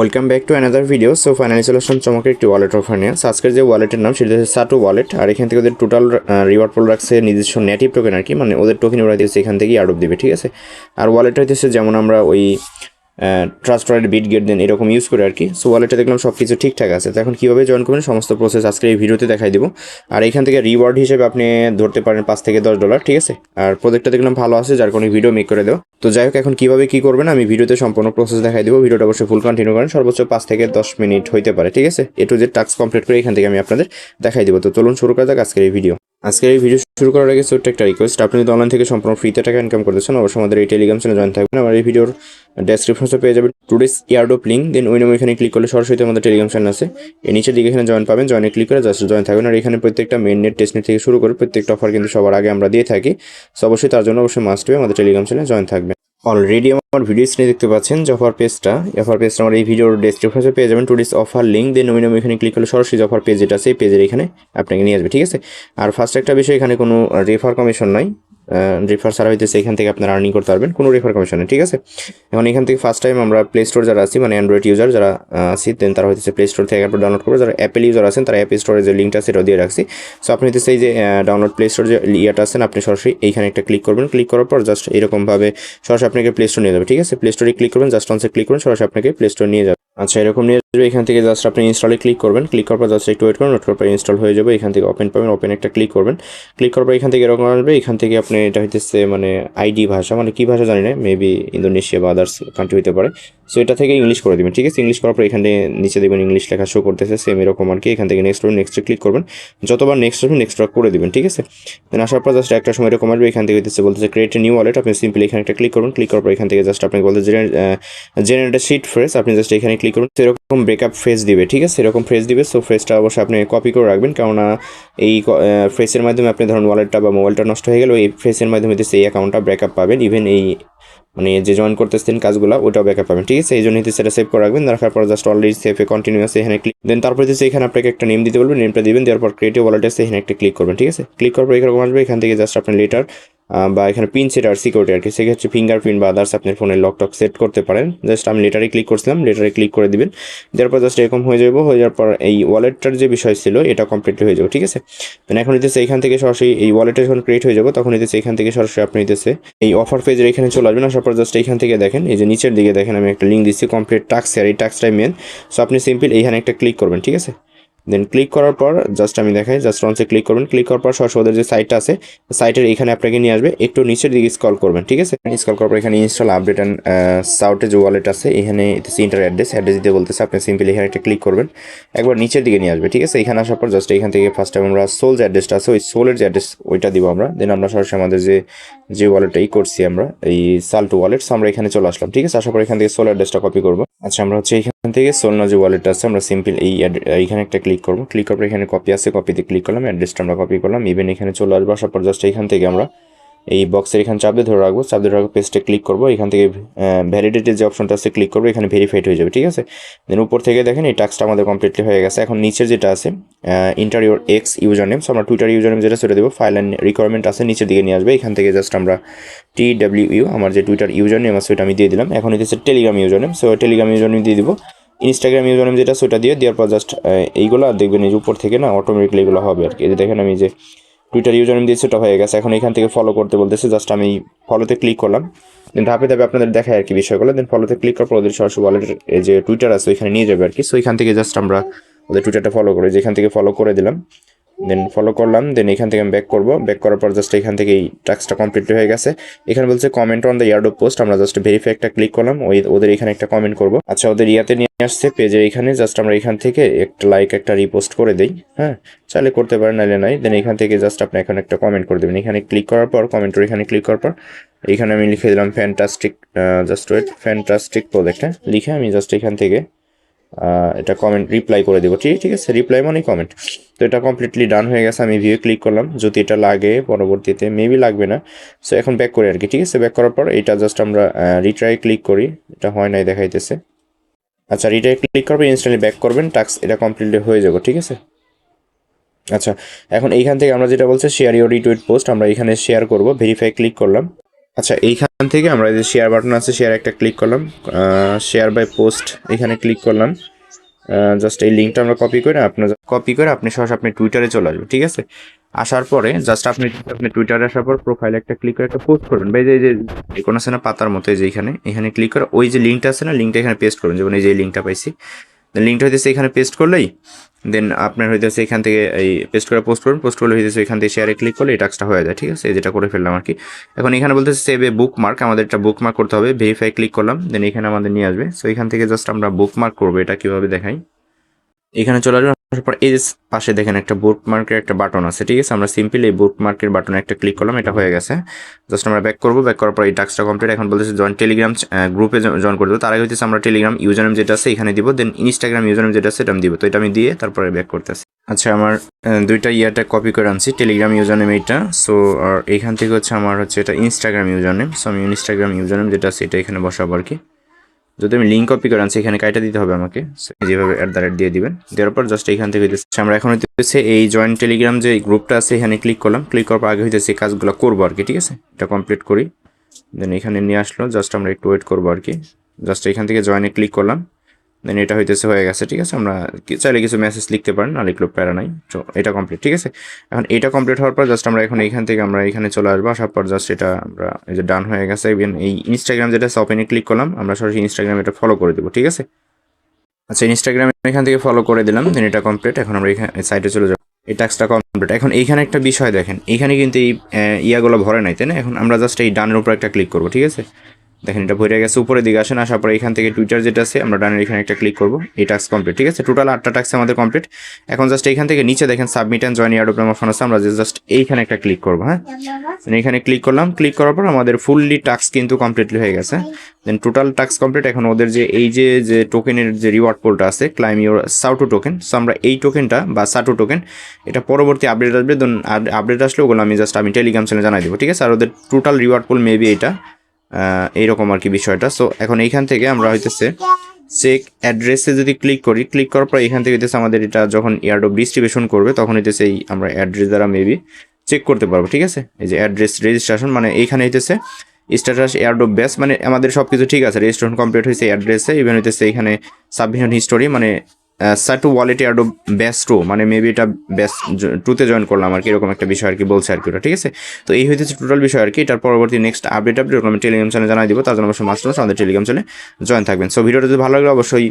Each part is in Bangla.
Welcome back to another video. So finally চলে আসলাম চমকের একটি ওয়ালেট অফার নিয়ে। সো আজকের যে ওয়ালেটের নাম সেটা হচ্ছে সাটো ওয়ালেট। আর এখান থেকে ওদের টোটাল রিওয়ার্ড পোল রাখছে নিজস্ব নেটিভ টোকেন আর কি, মানে ওদের টোকেন ওরা দিয়েছে এখান থেকেই অ্যাডপ দিবে, ঠিক আছে। আর ওয়ালেটটা হচ্ছে যেমন আমরা ওই ট্রাস্টেড বিটগেট দেন এরকম ইউজ করে আর কি। সো ওয়ালেটে দেখলাম সব কিছু ঠিকঠাক আছে। তো এখন কীভাবে জয়েন করবেন সমস্ত প্রসেস আজকে এই ভিডিওতে দেখাই দেবো। আর এখান থেকে রিওয়ার্ড হিসেবে আপনি ধরতে পারেন $5 থেকে $10, ঠিক আছে। আর প্রোজেক্টটা দেখলাম ভালো আছে, যার কোনো ভিডিও মেক করে দেবো। তো যাই হোক, এখন কীভাবে কী করবেন আমি ভিডিওতে সম্পূর্ণ প্রসেস দেখাই দেবো। ভিডিওটা অবশ্যই ফুল কন্টিনিউ করেন, সর্বোচ্চ 5 থেকে 10 মিনিট হইতে পারে, ঠিক আছে। এ টু জেড টাস্ক কমপ্লিট করে এখান থেকে আমি আপনাদের দেখাই দেবো। তো চলুন শুরু করা যাক আজকের এই ভিডিও। আজকের এই ভিডিও শুরু করার আগে ছোট্ট একটা রিকোয়েস্ট, আপনি যদি অনলাইন থেকে সম্পূর্ণ ফ্রিতে টাকা ইনকাম করতেছেন অবশ্যই আমাদের এই টেলিগ্রাম চ্যানেলে জয়েন থাকবেন। আমার এই ভিডিওর ডেসক্রিপশনে পেয়ে যাবেন টুডেস ইয়ারডপ লিঙ্ক, দেন ওই নামে এখানে ক্লিক করলে সরাসরি আমাদের টেলিগ্রাম চ্যানেল আছে। এই নিচের দিকে এখানে জয়েন পাবেন, জয়েনে ক্লিক করে জাস্ট জয়েন থাকবেন। আর এখানে প্রত্যেকটা মেইন নেট টেস্ট নেট থেকে শুরু করে প্রত্যেকটা অফার কিন্তু সবার আগে আমরা দিয়ে থাকি। সো অবশ্যই তার জন্য অবশ্যই মাস্ট বি আমাদের টেলিগ্রাম চ্যানেলে জয়েন থাকবেন। অলরেডি আমার ভিডিও স্ক্রিনে দেখতে পাচ্ছেন যে অফার পেজটা আমার এই ভিডিওর ডেসক্রিপশনে পেয়ে যাবেন টুডেস অফার লিঙ্ক, দেন ওই নামে এখানে ক্লিক করলে সরাসরি যে অফার পেজ যেটা আছে এই পেজের এখানে আপনাকে নিয়ে আসবে, ঠিক আছে। আর ফার্স্ট একটা বিষয়, এখানে কোনো রেফার কমিশন নাই, রেফার ছাড়া হইতেছে এখান থেকে আপনারা আর্নিং করতে পারবেন, কোনো রেফার কমিশন নেই, ঠিক আছে। এখন এখান থেকে ফার্স্ট টাইম আমরা প্লে স্টোর যারা আছি, মানে অ্যান্ড্রয়েড ইউজার যারা আছি, দেন তারা হইতেছে প্লে স্টোর থেকে অ্যাপ ডাউনলোড করবে। যারা অ্যাপেল ইউজার আছেন তারা অ্যাপ স্টোরে যে লিঙ্কটা সেটাও দিয়ে রাখছি। সো আপনি হইতেছে এই যে ডাউনলোড প্লে স্টোর যে ইয়েটা আছেন আপনি সরাসরি এইখানে একটা ক্লিক করবেন। ক্লিক করার পর জাস্ট এরকমভাবে সরাসরি আপনাকে প্লে স্টোর নিয়ে যাবে, ঠিক আছে। প্লে স্টোরে ক্লিক করবেন, জাস্ট অনসে ক্লিক করবেন, সরাসরি আপনাকে প্লে স্টোর নিয়ে যাবে। আচ্ছা, এরকম নিয়ে যাবে। এখান থেকে জাস্ট আপনি ইনস্টলে ক্লিক করবেন। ক্লিক করার পর জাস্ট একটু ওয়েট করুন, ওয়েট করার পর ইনস্টল হয়ে যাবে। এখান থেকে ওপেন পাবেন, ওপেন একটা ক্লিক করবেন। ক্লিক করার পর এখান থেকে এরকম আসবে। এখান থেকে আপনি এটা হইতেছে মানে আইডি ভাষা, মানে কী ভাষা জানি না, মেবি ইন্দোনেশিয়া বা আদার্স কান্ট্রি হতে পারে। সো এটা থেকে ইংলিশ করে দেবেন, ঠিক আছে। ইংলিশ করার পর এখানে নিচে দেখবেন ইংলিশ লেখা শো করতেছে, সেম এরকম আর কি। এখান থেকে নেক্সট করবেন, নেক্সটে ক্লিক করবেন। যতবার নেক্সট আসবেন নেক্সট করে দেবেন, ঠিক আছে। দেন আসার পর জাস্ট একটা সময় এরকম আসবে। এখান থেকে বলতেছে ক্রিয়েট এ নিউ ওয়ালেট। আপনি সিম্পলি এখানে একটা ক্লিক করবেন। ক্লিক করার পর এখান থেকে জাস্ট আপনাকে বলতে জেনারেট শিট ফ্রেজ, আপনি জাস্ট এখানে ক্লিক করুন। এরকম ব্রেকআপ ফ্রেজ দিবে, ঠিক আছে, এরকম ফ্রেজ দিবে। সো ফ্রেজটা অবশ্যই আপনি কপি করে রাখবেন, কেননা এই ফ্রেজের মাধ্যমে আপনি ধরুন ওয়ালেটটা বা মোবাইলটা নষ্ট হয়ে গেল, এই ফ্রেজের মাধ্যমে এই অ্যাকাউন্টটা ব্রেকআপ পাবেন। ইভেন এই মানে যে জয়েন করতেছেন কাজগুলো ওইটাও ব্যাকআপ পাবেন, ঠিক আছে। এই জন্য সেটা সেভ করে রাখবেন। রাখার পর জাস্ট অলরেডি সেভে কন্টিনিউয়াস এখানে ক্লিক, দেন তারপরে এখানে আপনাকে একটা নেম দিতে বলবেন, নেমটা দিবেন। দেওয়ার পর ক্রিয়েটিভ ওয়ালেট আছে এখানে একটা ক্লিক করবেন, ঠিক আছে। ক্লিক করার পর এরকম আসবে। এখান থেকে জাস্ট আপনি লেটার বা এখানে পিন সেট আর সিকিউরিটি আর কি, সেক্ষেত্রে ফিঙ্গারপ্রিন্ট বা আদার্স আপনার ফোনের লক টক সেট করতে পারেন। জাস্ট আমি লেটারে ক্লিক করছিলাম, লেটারে ক্লিক করে দিবেন। দেওয়ার পর জাস্ট এরকম হয়ে যাবো। হয়ে যাওয়ার পর এই ওয়ালেটটার যে বিষয় ছিল এটা কমপ্লিটলি হয়ে যাবে, ঠিক আছে। দেন এখন এখান থেকে সরাসরি এই ওয়ালেটটা যখন ক্রিয়েট হয়ে যাবো তখন এখান থেকে সরাসরি আপনি এই অফার পেজের এখানে চলে আসবেন। আসার পর জাস্ট এখান থেকে দেখেন এই যে নিচের দিকে দেখেন আমি একটা লিঙ্ক দিচ্ছি কমপ্লিট টাস্ক, আর এই টাস্কটাই মেন। সো আপনি সিম্পল এইখানে একটা ক্লিক করবেন, ঠিক আছে। দেন ক্লিক করার পর জাস্ট আমি দেখাই, জাস্ট অনসে ক্লিক করবেন। ক্লিক করার পর সরাসরি ওদের যে সাইটটা আছে সাইটের এখানে আপনাকে নিয়ে আসবে। একটু নিচের দিকে স্ক্রল করবেন, ঠিক আছে। স্ক্রল করার পর এখানে ইনস্টল আপডেট অ্যান্ড সাউটের যে ওয়ালেট আছে এখানে ইন্টার অ্যাড্রেস দিতে বলতেছে। আপনি সিম্পলি এখানে একটা ক্লিক করবেন, একবার নিচের দিকে নিয়ে আসবে, ঠিক আছে। এখানে আসার পর জাস্ট এখান থেকে ফার্স্ট টাইম আমরা সোল যে অ্যাড্রেসটা আছে ওই সোলের যে অ্যাড্রেস ওইটা দিব আমরা। দেন আমরা সরাসরি আমাদের যে ওয়ালেটটাই করছি আমরা এই সাল্ট ওয়ালেটস আমরা এখানে চলে আসলাম, ঠিক আছে। আসার পর এখান থেকে সোল অ্যাড্রেসটা কপি করবো। আচ্ছা, আমরা এখান থেকে সোলনা যে ওয়ালেটটা আছে আমরা সিম্পল এইখানে একটা ক্লিক করবো। ক্লিক করার পর এখানে কপি আছে, কপিতে ক্লিক করলাম, অ্যাড্রেসটা আমরা কপি করলাম। ইভেন এখানে চলে আসবো। আসার পর জাস্ট এখান থেকে আমরা এই বক্সের এখানে চাপ দিয়ে ধরে রাখবো। চাপ দিয়ে রাখবো, পেজটা ক্লিক করবো। এখান থেকে ভ্যালিডেটের যে অপশনটা আছে ক্লিক করবো, এখানে ভেরিফাইড হয়ে যাবে, ঠিক আছে। দেন উপর থেকে দেখেন এই টাস্কটা আমাদের কমপ্লিটলি হয়ে গেছে। এখন নিচের যেটা আছে inter your x user name, আমরা টুইটার ইউজার নেম যেটা সেটা দেবো। ফাইল অ্যান্ড রিকোয়ারমেন্ট আছে নিচের দিকে নিয়ে আসবে। এখান থেকে জাস্ট আমরা TWU আমার যে টুইটার ইউজার নেম আছে ওইটা আমি দিয়ে দিলাম। এখন হচ্ছে Telegram user name, so Telegram user name দিয়ে দিব। ইনস্টাগ্রাম ইউজার নেম যেটা সেটা দেওয়ার পর জাস্ট এইগুলো দেখবেন এই উপর থেকে না অটোমেটিকলি এগুলো হবে আর কি। এই যে দেখেন আমি যে টুইটার ইউজার নেম দিয়েছি ওটা হয়ে গেছে। এখন এখান থেকে ফলো করতে বলতেছে, জাস্ট আমি ফলোতে ক্লিক করলাম। দেন ধাপে ধাপে আপনাদের দেখায় আর কি বিষয়গুলো। দেন ফলোতে ক্লিক করার পর ওদের সরাসরি ওয়ালেটের যে টুইটার আছে ওইখানে নিয়ে যাবে আর কি। সো এখান থেকে জাস্ট আমরা ওদের টুইটারটা ফলো করি, যেখান থেকে ফলো করে দিলাম। দেন ফলো করলাম। দেন এখান থেকে আমি ব্যাক করবো। ব্যাক করার পর জাস্ট এখান থেকে এই টাস্কটা কমপ্লিট হয়ে গেছে। এখানে বলছে কমেন্ট অন দ্য ইয়ারডপ পোস্ট, আমরা জাস্ট ভেরিফাই একটা ক্লিক করলাম, ওদের এখানে একটা কমেন্ট করবো। আচ্ছা, ওদের ইয়াতে নিয়ে আসছে পেজের এখানে, জাস্ট আমরা এখান থেকে একটা লাইক একটা রিপোস্ট করে দিই, হ্যাঁ, চাইলে করতে পারেন নাইলে নাই। দেন এখান থেকে জাস্ট আপনি এখন একটা কমেন্ট করে দেবেন। এখানে ক্লিক করার পর কমেন্টের এখানে ক্লিক করার পর এখানে আমি লিখে দিলাম fantastic, just wait, fantastic project, হ্যাঁ, লিখে আমি জাস্ট এখান থেকে এটা কমেন্ট রিপ্লাই করে দেবো, ঠিক আছে। রিপ্লাই মানে কমেন্ট। তো এটা কমপ্লিটলি ডান হয়ে গেছে। আমি ভিউ ক্লিক করলাম, যদি এটা লাগে পরবর্তীতে মেবি লাগবে না। সো এখন ব্যাক করি আর কি, ঠিক আছে। ব্যাক করার পর এটা জাস্ট আমরা রিট্রাই ক্লিক করি, এটা হয় নাই দেখাইতেছে। আচ্ছা, রিট্রাই ক্লিক করবেন, ইনস্ট্যান্টলি ব্যাক করবেন, টাস্ক এটা কমপ্লিটলি হয়ে যাবে, ঠিক আছে। আচ্ছা, এখন এইখান থেকে আমরা যেটা বলছে শেয়ার ইউর রিটুইট পোস্ট, আমরা এখানে শেয়ার করব, ভেরিফাই ক্লিক করলাম। আচ্ছা, এইখান থেকে আমরা এই যে শেয়ার বাটন আছে, শেয়ার একটা ক্লিক করলাম, শেয়ার বাই পোস্ট এখানে ক্লিক করলাম। জাস্ট এই লিঙ্কটা আমরা কপি করে আপনি সরাসরি আপনি টুইটারে চলে আসবেন, ঠিক আছে? আসার পরে জাস্ট আপনি টুইটারে আসার পর প্রোফাইলে একটা ক্লিক করে একটা পোস্ট করবেন, বা এই যে কোনো আছে না পাতার মতো, এই যে এখানে ক্লিক করে ওই যে লিঙ্কটা আছে না, লিঙ্কটা এখানে পেস্ট করবেন, যেমন এই যে লিঙ্কটা পাইছি, লিঙ্কটা হইতেছে এখানে পেস্ট করলেই দেন আপনার হইতেছে এখান থেকে এই পেস্ট করে পোস্ট করলে হইতেছে এখান থেকে শেয়ারে ক্লিক করলে এই টাস্কটা হয়ে যায়, ঠিক আছে? যেটা করে ফেললাম আর কি। এখন এখানে বলতেছে সেভ এ বুকমার্ক, আমাদের এটা বুকমার্ক করতে হবে, ভেরিফাই ক্লিক করলাম, দেন এখানে আমাদের নিয়ে আসবে। সো এখান থেকে জাস্ট আমরা বুকমার্ক করবো, এটা কিভাবে দেখাই, এখানে চলে আসবে। আসার পর এই যে পাশে দেখেন একটা বুকমার্কের একটা বাটন আছে, ঠিক আছে? আমরা সিম্পলি এই বুকমার্কের বাটনে একটা ক্লিক করলাম, এটা হয়ে গেছে। জাস্ট আমরা ব্যাক করবো, ব্যাক করার পর এই টাস্কটা কমপ্লিট। এখন বলতেছে জয়েন টেলিগ্রাম গ্রুপে জয়েন করে দেবো। তার আগে হচ্ছে আমরা টেলিগ্রাম ইউজারনেম যেটা আছে এখানে দিব, দেন ইনস্টাগ্রাম ইউজারনেম যেটা আছে এটা আমি দিব। তো এটা আমি দিয়ে তারপরে ব্যাক করতেছি। আচ্ছা, আমার দুইটা ইয়ারটা কপি করে আনছি, টেলিগ্রাম ইউজারনেম এইটা। সো আর এইখান থেকে হচ্ছে আমার হচ্ছে এটা ইনস্টাগ্রাম ইউজারনেম। সো আমি ইনস্টাগ্রাম ইউজারনেম যেটা আছে এটা এখানে বসাবো আর কি। যদি আমি লিঙ্ক কপি করে আনছি এখানে কাইটা দিতে হবে আমাকে, যেভাবে @ দিয়ে দিবেন। দেওয়ার পর জাস্ট এইখান থেকে হইতেছে আমরা এখন হইতেছে এই জয়েন্ট টেলিগ্রাম যে গ্রুপটা আছে এখানে ক্লিক করলাম। ক্লিক করার পর আগে হইতেছে এই কাজগুলো করবো আর কি, ঠিক আছে? এটা কমপ্লিট করি, দেন এখানে নিয়ে আসলো, জাস্ট আমরা একটু ওয়েট করবো আর কি। জাস্ট এখান থেকে জয়েনে ক্লিক করলাম, দেন এটা হইতেছে হয়ে গেছে, ঠিক আছে? আমরা চাইলে কিছু মেসেজ লিখতে পারেন, না লিখলেও প্যারা নাই। তো এটা কমপ্লিট, ঠিক আছে? এখন এটা কমপ্লিট হওয়ার পর জাস্ট আমরা এখন এইখান থেকে আমরা এখানে চলে আসবো। আসার পর জাস্ট এটা আমরা এই যে ডান হয়ে গেছে। ইভেন এই ইনস্টাগ্রাম যেটা ওপেনে ক্লিক করলাম, আমরা সরাসরি ইনস্টাগ্রাম এটা ফলো করে দেবো, ঠিক আছে? আচ্ছা, ইনস্টাগ্রাম এখান থেকে ফলো করে দিলাম, দেন এটা কমপ্লিট। এখন আমরা এখানে সাইটে চলে যাবো, এই টাস্কটা কমপ্লিট। এখন এইখানে একটা বিষয় দেখেন, এইখানে কিন্তু এই ইয়াগুলো ভরে নাই, তাই না? এখন আমরা জাস্ট এই ডানের উপর একটা ক্লিক করবো, ঠিক আছে? দেখেন এটা ভরে গেছে। উপরের দিকে আসেন, আসার পরে এখান থেকে টুইটার যেটা আছে আমরা ডানের এখানে একটা ক্লিক করবো, এই টাস্ক কমপ্লিট, ঠিক আছে? টোটাল 8টা টাস্ক আমাদের কমপ্লিট। এখন জাস্ট এইখান থেকে নিচে দেখেন submit and join airdrop option আছে, আমরা জাস্ট এইখানে একটা ক্লিক করবো। হ্যাঁ, এখানে ক্লিক করলাম, ক্লিক করার পর আমাদের ফুললি টাস্ক কিন্তু কমপ্লিটলি হয়ে গেছে। দেন টোটাল টাস্ক কমপ্লিট। এখন ওদের যে এই যে টোকেনের যে রিওয়ার্ড পোলটা আছে, ক্লাইম ইউর সাউটু টোকেন, সো আমরা এই টোকেনটা বা সাটু টোকেন এটা পরবর্তী আপডেট আসবে, দেন আপডেট আসলে ওগুলো আমি টেলিগ্রাম চ্যানেলে জানাই দেবো, ঠিক আছে? আর ওদের টোটাল রিওয়ার্ড পোল মেবি এটা এইরকম আর কি বিষয়টা। সো এখন এইখান থেকে আমরা হইতেছে চেক অ্যাড্রেসে যদি ক্লিক করার পর এখান থেকে হইতেছে আমাদের এটা যখন এয়ারড্রপ ডিস্ট্রিবিউশন করবে তখন হইতেছে এই আমরা অ্যাড্রেস দ্বারা মেবি চেক করতে পারবো, ঠিক আছে? এই যে অ্যাড্রেস রেজিস্ট্রেশন, মানে এইখানে হইতেছে স্ট্যাটাস এয়ারড্রপ ব্যাস, মানে আমাদের সব কিছু ঠিক আছে, রেজিস্ট্রেশন কমপ্লিট হয়েছে অ্যাড্রেসে। ইভেন হইতেছে এখানে সাবমিশন হিস্টোরি, মানে সাটু ওয়ালেট এয়ারড্রপ ব্যাস টু, মানে মেবি এটা ব্যাস টুতে জয়েন করলাম আর কি, এরকম একটা বিষয় আর কি বলছে আর কি ওটা, ঠিক আছে? তো এই হইতেছে টোটাল বিষয় আর কি। এটার পরবর্তী নেক্সট আপডেট আমি টেলিগ্রাম চ্যানেলে জানাই দিব, তার জন্য অবশ্যই মাস্ট আমাদের টেলিগ্রাম চ্যানেলে জয়েন থাকবেন। সো ভিডিওটা যদি ভালো লাগলে অবশ্যই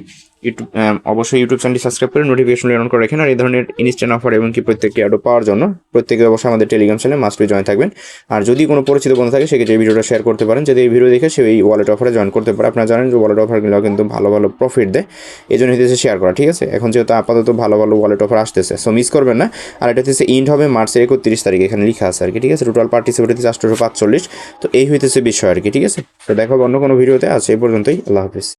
ইউটিউব চ্যানেলটি সাবস্ক্রাইব করে নোটিফিকেশন অন করে রাখেন। আর এই ধরনের ইনস্ট্যান্ট অফার এবং কি প্রত্যেকটি অ্যাডও পাওয়ার জন্য প্রত্যেকে অবশ্যই আমাদের টেলিগ্রাম চ্যানেলে মাস্টলি জয়েন থাকবেন। আর যদি কোনো পরিচিত বন্ধু থাকে সেক্ষেত্রে এই ভিডিওটা শেয়ার করতে পারেন, যদি এই ভিডিও দেখে সে এই ওয়ালেট অফারে জয়েন করতে পারে। আপনারা জানেন যে ওয়ালেট অফারগুলো কিন্তু ভালো প্রফিট দেয়, এই জন্য হইতেছে শেয়ার করা, ঠিক আছে? এখন যেহেতু আপাতত ভালো ওয়ালেট অফার আসতেছে, সো মিস করবেন না। আর এটা হচ্ছে ইন্ড হবে মার্চের 31 তারিখ, এখানে লেখা আছে আর কি, ঠিক আছে? টোটাল পার্টিসিপেট হচ্ছে 845। তো এই হইতেছে বিষয় আর কি, ঠিক আছে? তো দেখো অন্য কোনো ভিডিওতে আছে, এই পর্যন্তই। আল্লাহ হাফিজ।